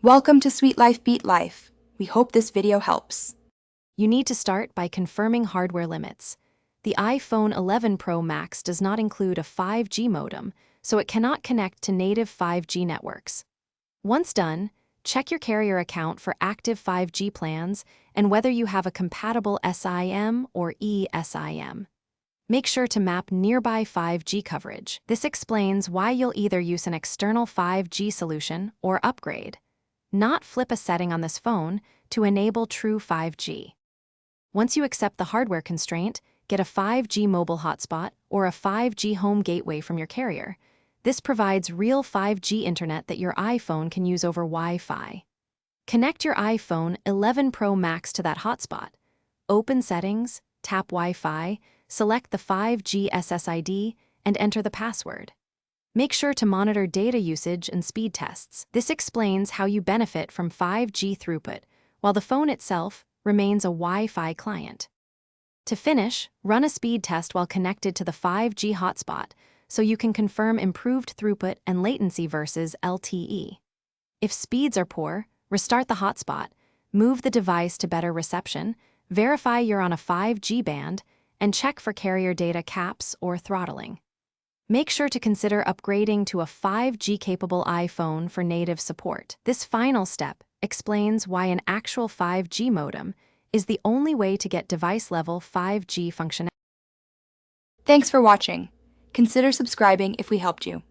Welcome to Sweet Life Beat Life. We hope this video helps. You need to start by confirming hardware limits. The iPhone 11 Pro Max does not include a 5G modem, so it cannot connect to native 5G networks. Once done, check your carrier account for active 5G plans and whether you have a compatible SIM or eSIM. Make sure to map nearby 5G coverage. This explains why you'll either use an external 5G solution or upgrade, not flip a setting on this phone to enable true 5G. Once you accept the hardware constraint, get a 5G mobile hotspot or a 5G home gateway from your carrier. This provides real 5G internet that your iPhone can use over Wi-Fi. Connect your iPhone 11 Pro Max to that hotspot. Open Settings, tap Wi-Fi, select the 5G SSID, and enter the password. Make sure to monitor data usage and speed tests. This explains how you benefit from 5G throughput, while the phone itself remains a Wi-Fi client. To finish, run a speed test while connected to the 5G hotspot so you can confirm improved throughput and latency versus LTE. If speeds are poor, restart the hotspot, move the device to better reception, verify you're on a 5G band, and check for carrier data caps or throttling. Make sure to consider upgrading to a 5G-capable iPhone for native support. This final step explains why an actual 5G modem is the only way to get device-level 5G functionality. Thanks for watching. Consider subscribing if we helped you.